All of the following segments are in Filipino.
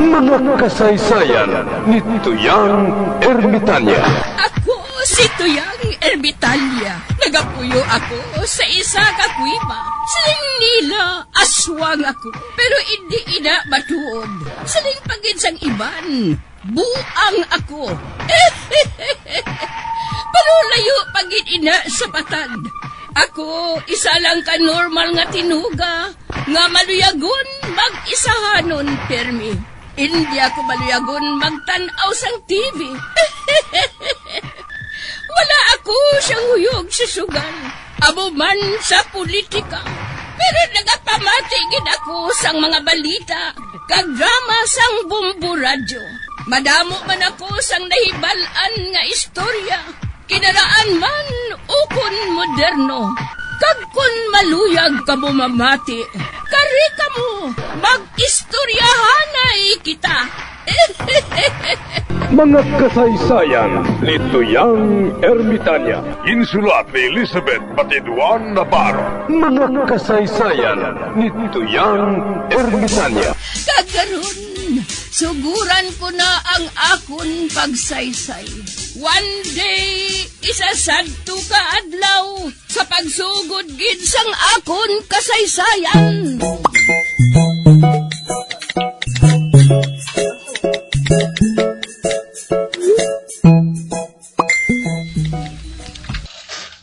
Mga kasaysayan ni Tuyang Ermitanya. Ako si Tuyang Ermitanya. Nagapuyo ako sa isa ka kuiba. Siling nila, aswang ako. Pero hindi ina matuod. Siling paginsang iban, buang ako. Pero layo pagin ina sa patad. Ako, isa lang ka normal nga tinuga, nga maluyagon mag-isahanon permi. Hindi ako maluyagon magtanaw sang TV. Wala ako siyang huyog sa sugal, abo man sa politika. Pero nagapamati gid ako sang mga balita, kag drama sang Bumbu Radyo. Madamo man ako sang nahibalan nga istorya, kinaraan man ukon moderno. Kag kun maluyag ka mo mamati, kari ka mo, mag-istoryahanay kita. Mga kasaysayan ni Tuyang Ermitanya. Insulat ni Elizabeth Batiduan Navarro. Mga kasaysayan ni Tuyang Ermitanya. Kagaron, suguran ko na ang akon pagsaysay. One day, isasadto ka adlaw sa pagsugod gid sang akon kasaysayan.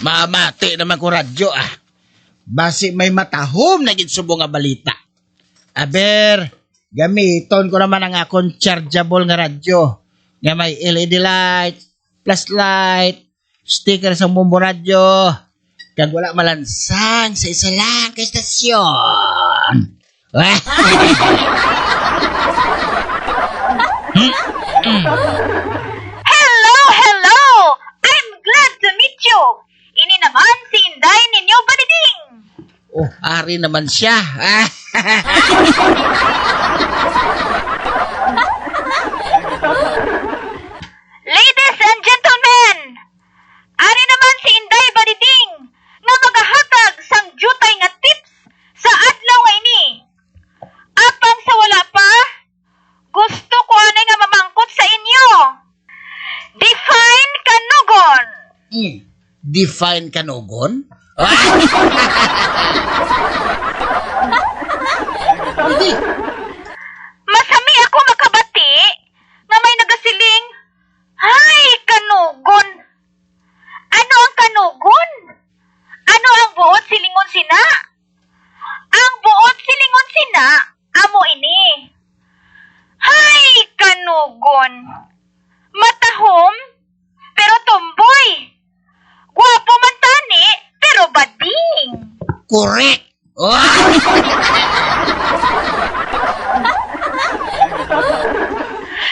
Mamati naman ko radyo Basi may matahom na ginsubong nga balita. Aber, gamiton ko naman ang akong chargeable nga radyo. Nga may LED light, flashlight, sticker sa Bumbu Radyo. Kag wala malansang sa isa lang ka estasyon. Hello! I'm glad to meet you. Ini naman si Inday ninyo Badiding. Oh, ari naman siya. Ladies and gentlemen, ari naman si Inday Badiding nga magahatag sang jutay nga tips sa adlaw nga ini. Apang sa wala pa, gusto ko ani nga mamangkot sa inyo. Define kanugon. Define kanugon? Hindi. Masami ako makabati nga may nagasiling, "Hay, kanugon." Ano ang kanugon? Ano ang buot silingon sina? Ang buot silingon sina, amo ini. Hay, kanugon. Matahom, pero tomboy. Gwapo man tani, pero bading. Correct.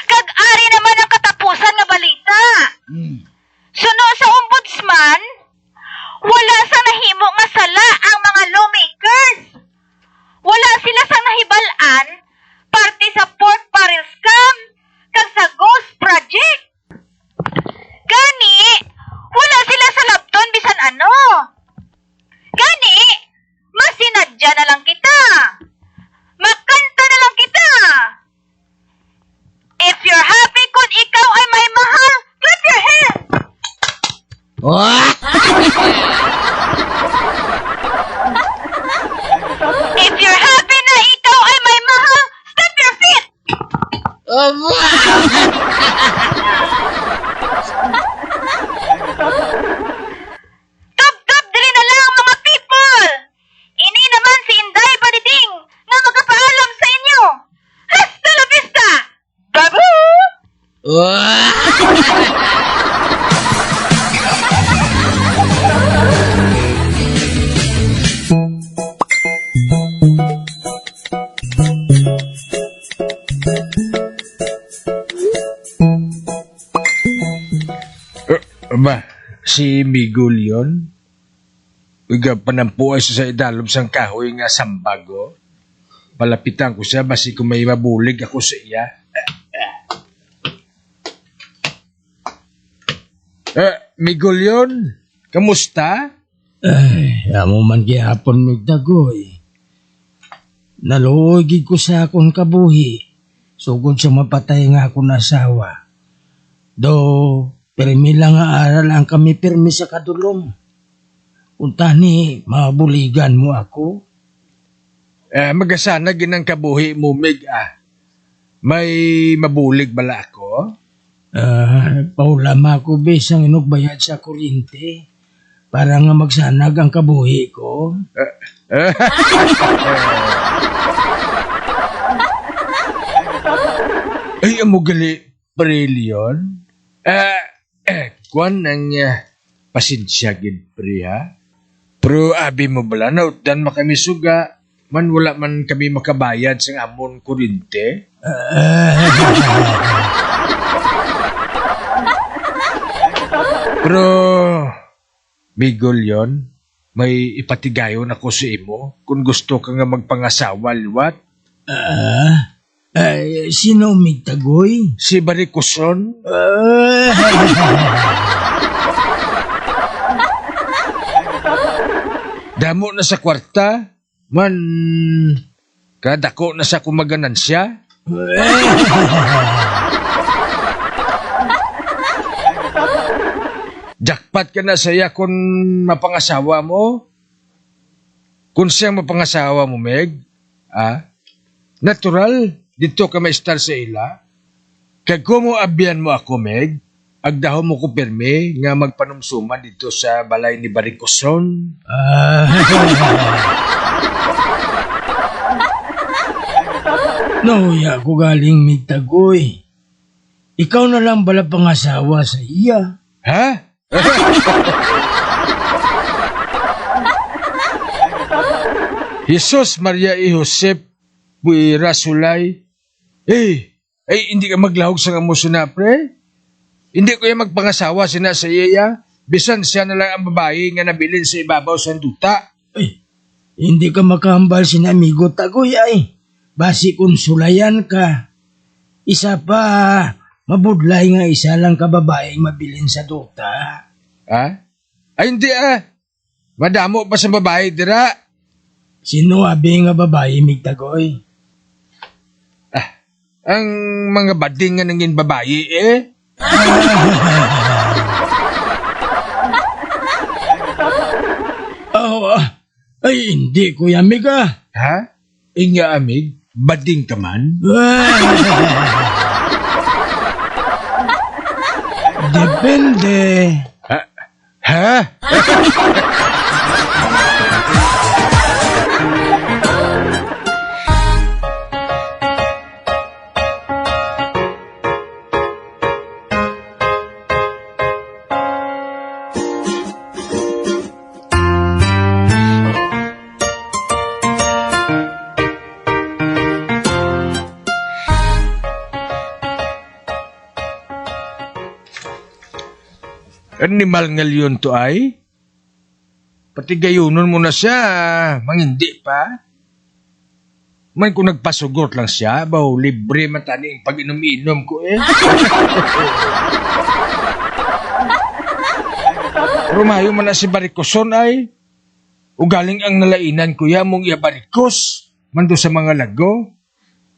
Kag ari naman ang katapusan nga balita. Suno sa ombudsman, wala sa nahimo nga sala ang mga lawmakers. Wala sila sa nahibalan, parte sa pork barrel scam, kag sa ghost project. Gani, wala sila sa labton bisan ano. Gani, masinadya na lang kita. Makanta na lang kita. If you're happy kung ikaw ay may mahal, clap your hands. If you're happy na ikaw ay may mahal, stamp your feet. Tub-tub dili na lang mga people. Ini naman si Inday Badiding nga magpaalam sa inyo. Hasta la vista, babu! Ba, si Migul yun? Uga panampuay siya sa idalom sang kahoy nga sambago. Palapitan ko siya, basi kung may mabulig ako sa iya. Migul yun? Kamusta? Ay, amo man gihapon mig dagoy. Naluoy gid ko sa akong kabuhi. Sugod sa mapatay nga ako na asawa. Do, pirmi lang nga aral ang kami pirmi sa kadulom. Unta ni, mabuligan mo ako. Magasana ginang kabuhi mo, Mig, May mabulig bala ako? Paulama ko besang inugbayad sa kuryente para nga magsanag ang kabuhi ko. Ay, amo gali, Brillion. Kwan ang pasensya gid, pre, ha? Pero abi mo bala, nautan makami suga, man wala man kami makabayad sa amon kuryente. Pero, Migol yon, may ipatigayon ako sa imo kung gusto ka nga magpangasawa, liwat. Sino migtagoy? Si Barikuson. Damo na sa kwarta, man kadako na sa kumaganansya. Jackpot ka na saya kung mapangasawa mo. Kung siyang mapangasawa mo, Meg, natural, dito ka ma-star sa ila. Kag kung mo abyan mo ako, Meg, agdaho mo ko pirmi nga magpanumsuman dito sa balay ni Barikuson. Nauya ko galing migtagoy. Ikaw na lang bala pangasawa sa iya. Ha? Jesus Maria y Josep Buira Sulay. Hindi ka maglahog sa amo na, pre. Hindi ko yung magpangasawa sina sa iya. Bisan siya na lang ang babae nga nabilin sa ibabaw sa duta. Hindi ka makahambal sin amigo tagoy ay. Basi kung sulayan ka. Isa pa, mabudlay nga isa lang ka babaeng mabilin sa duta. Ay, hindi Madamo pa sa babae, dira. Sino abi nga babae migtagoy? Ang mga bading nga nangin babae, Ay, hindi kuya Miga. Ha? Inga amig, bading ka man? Depende. Ha? Animal nga leon to ay? Pati gayunon mo na siya, mangindi pa. Man kung nagpasugot lang siya, libre matani ang pag-inom-inom ko Rumayo man na si Barikuson ay. Ugaling ang nalainan kuya mong iya Barikos, mando sa mga lago.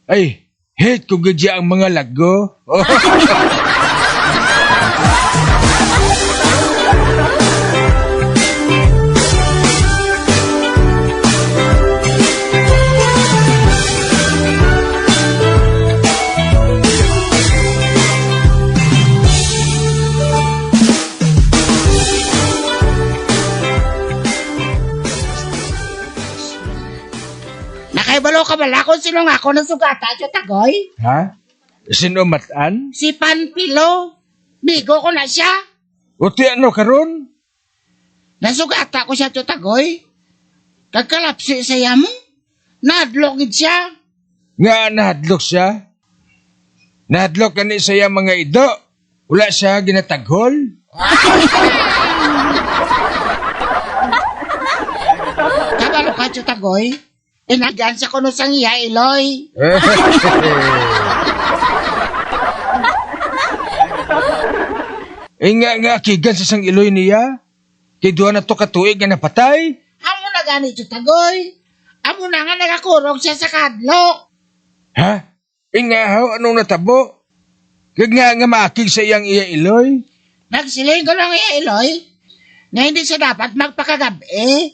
Ay, hate ko gadya ang mga lago. Nakaibalo ka bala kung sino nga ako ng sugata, Tagoy? Ha? Sino matan? Si Panpilo. Bigo ko na siya. Uti ano karon? Nasugata ko siya, Tagoy. Kagkalapsi sa yamo. Nadlogid siya. Nga nahadlok siya? Nahadlok kani saya mga ido. Wala siya ginataghol? Kabalo ka, Tagoy. Inagyan sa kuno sang iya, Eloy. Nga kigan sa sang iloy niya. Kay duha na to katuig nga napatay. Amo na ganito, Tagoy. Amo na nga nagakurog siya sa kadlok. Ha? Ingahaw, anong natabo? Kag nga maakig sa iyang iya iloy? Nagsiling ko lang Iloy na hindi siya dapat magpakagabi.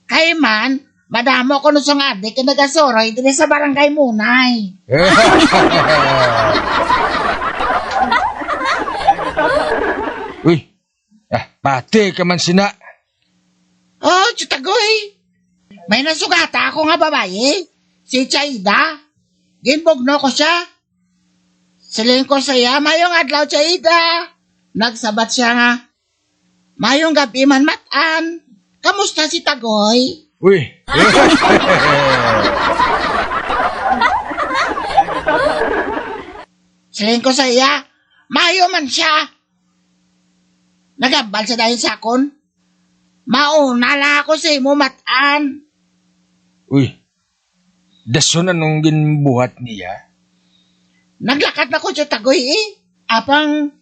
Kay man, madamo ko nung siyang adik na nagasoroy din sa barangay Munay. Uy, pati ka man sina. Oh, Chutagoy. May nasugata ako nga babae. Si Chaida. Ginbogno ko siya. Siling ko saya, mayong adlaw Chaida. Nagsabat siya nga. Mayong gabi man matan. Kamusta si Tagoy? Uy. Siling ko saya, mayo man siya. Nagabal sa dahil sakon. Mauna la ako sa imo matan. Uy. Dason anong ginbuhat niya? Naglakat na ko sa Tagoy Apang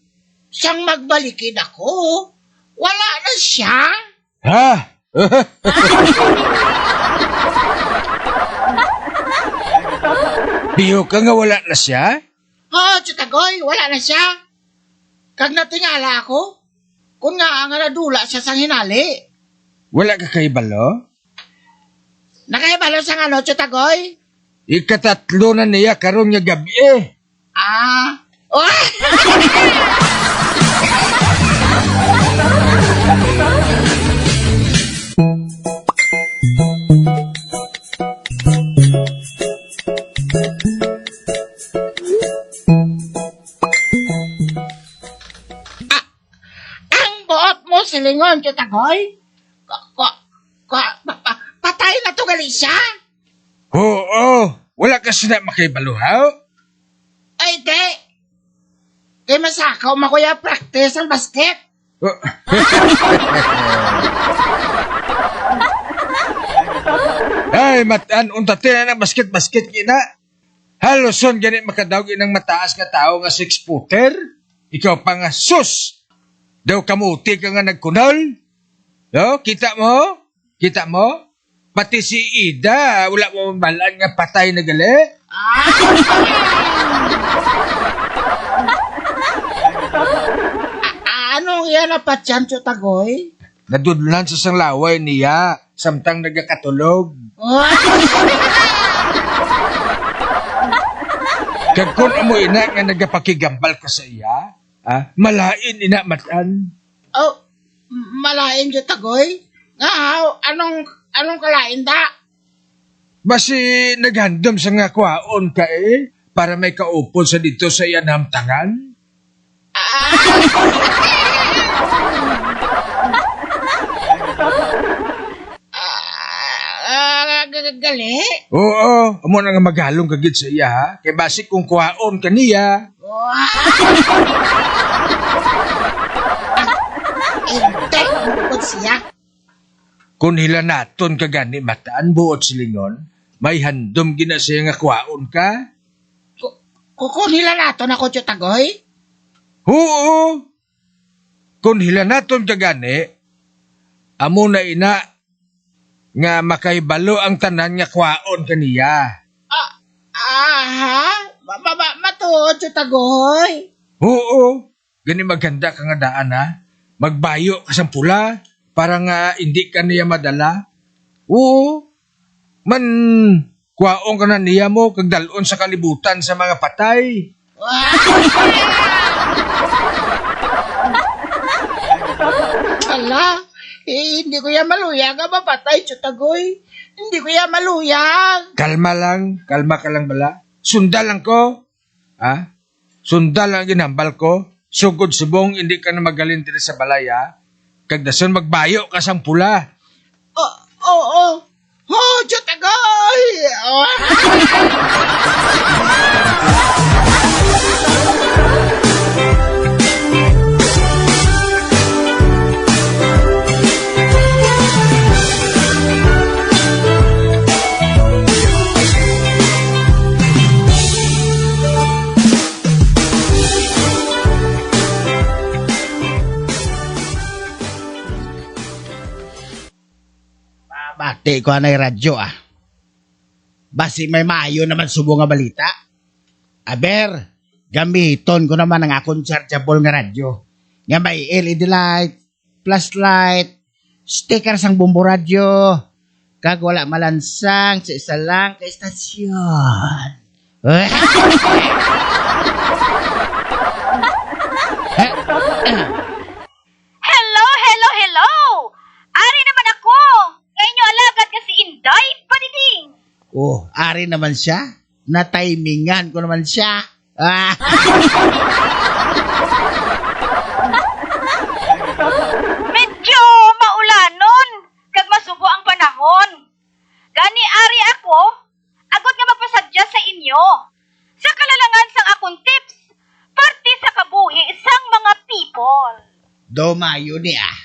siyang magbalikin ako. Wala na siya. Ha? Biyo ka nga wala na siya? Oh, Chutagoy, wala na siya. Kag natingala ako, kung nga nga nadula siya sang hinali. Wala ka kay balo? Nakaibalo sa ano, Chutagoy? Ikatatlo na niya karon nga gabi Oh! Ang buot mo, silingon, Chutagoy? Patay na to gali siya? Oo, wala ka sina makaibaluhaw? Ay, di. Kay masakaw makuya practice ang basket. Oh. Ay, matan, untate na ng basket-basket kina. Haloson, ganit makadawag inang mataas nga tao nga 6-footer. Ikaw pa nga, sus! Daw kamuti ka nga nagkunol. No, kita mo? Kita mo? Pati si Ida, wala mo mabalaan nga patay na gali. Anong yan na patyan, Chutagoy? Nadudlan sa sang laway niya, samtang nagakatulog. Kag kun amo ina nga nagapakigambal ka sa iya, malain ina matan. Oh, malain, Chutagoy? Nga, anong kalain da? Basi naghandom sa nga kwaon ka para may kaupon sa dito sa iyan hamtangan. Gali? Oo, amo na nga maghalong kagid sa iya ha. Kay basi kung kwaon ka niya. Hindi, bukod siya. Kung hilanaton ka gani mataan buot silingon, may handom gina siya nga kwaon ka. Kukunila nato na ko, Chutagoy? Oo. Kung hilanaton ka gani, amo na ina nga makaibalo ang tanan nga kwaon kaniya. Matuod, Chutagoy? Oo. Gani maganda ka nga daan ha. Magbayo ka sa pula para nga hindi ka niya madala. Oo. Man, kwaon ka na niya mo kag dalon sa kalibutan sa mga patay. Ala, hindi ko yan maluyag. Mapatay, Chutagoy. Hindi ko yan maluyag. Kalma ka lang bala. Sundal lang ko. Ha? Sundal lang ginambal ko. Sugod subong, hindi ka na magaling dito sa balay, ha? Kagdason magbayo ka sang pula. Oo. Oh, Chutagoy! Bati ko anay radyo Basi may maayo naman subo nga balita. Aber, gamiton ko naman ang akong chargeable nga radyo. Nga may LED light, flashlight, sticker sang bumbo radyo, kag wala malansang sa isa lang ka istasyon. Hello! Ari naman ako! Ngayon nyo alagad kasi Inday Padiding! Oh, ari naman siya. Na-timingan ko naman siya. Medyo maulanon, kag masubo ang panahon. Gani ari ako, agad nga magpasadya sa inyo. Sa kalalangan sang akong tips, parte sa kabuhi sang mga people. Domayo ni ah.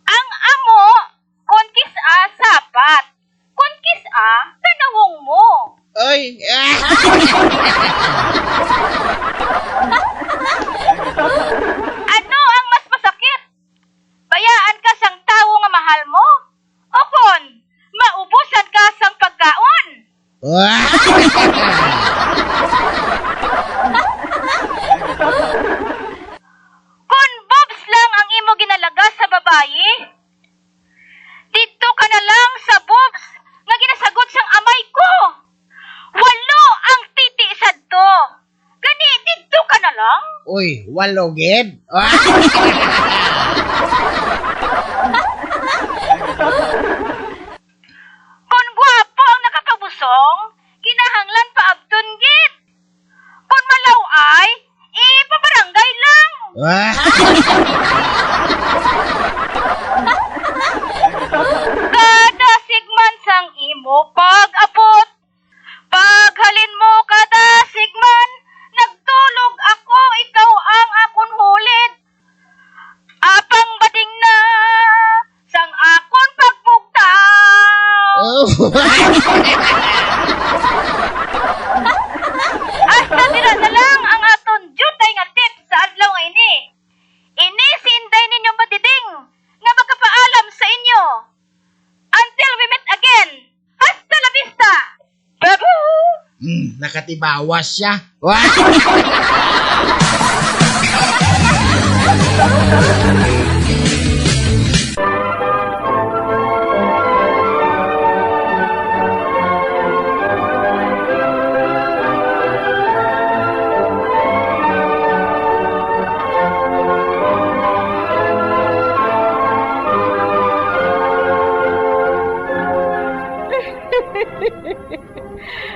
Ang amo, konkis sapat. Konkis kanawong mo. Oy. Ano ang mas masakit? Bayaan ka sang tawo nga mahal mo? O kon, maubusan ka sang pagkaon? Kun bobs lang ang imo ginalaga sa babayi, dito ka na lang sa bobs nga ginasagot sang amay ko. Walo ang titi sadto. Gani dito ka na lang. Uy, walogid. Kun gwapo ang nakakabusong, kinahanglan pa abdon gid. Kun malaw ay, ipabarangay lang. Kada sigman sang imo pag-abot. Paghalin mo kada sigman, nagtulog ako, ikaw ang akon hulid. Apang bading na, sang akon pagpugtaw. Hasta dira na lang ang aton jutay nga tips sa adlaw nga ini. Ini si Inday ninyo Padiding nga magkapaalam sa inyo. Until we meet again. Hasta la vista. Babu! Nakatibawas siya.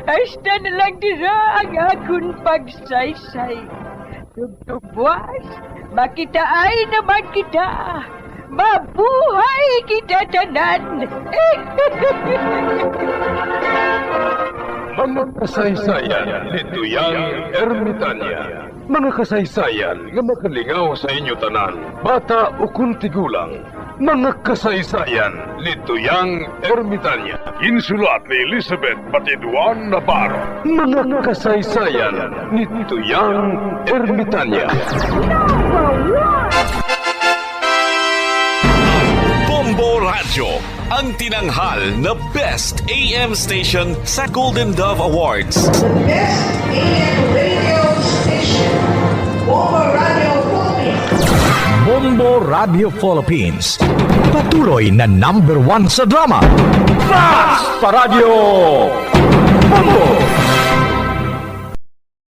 Hasta na lang dira ang akong pagsaysay. Tugtugwas, makitaay naman kita. Mabuhay kita tanan. Mga kasaysayan ni Tuyang Ermitanya. Mga kasaysayan nga makalingaw sa inyo tanan, bata o kuntigulang. Mga kasaysayan ni Tuyang Ermitanya. Insulat ni Elizabeth Batiduan Navarro. Mga kasaysayan ni Tuyang Ermitanya. Bombo Radio, ang tinanghal na Best AM Station sa Golden Dove Awards. Best AM radio station, Bombo Radio Philippines. Bombo Radio Philippines. Patuloy na #1 sa drama. Basta Radio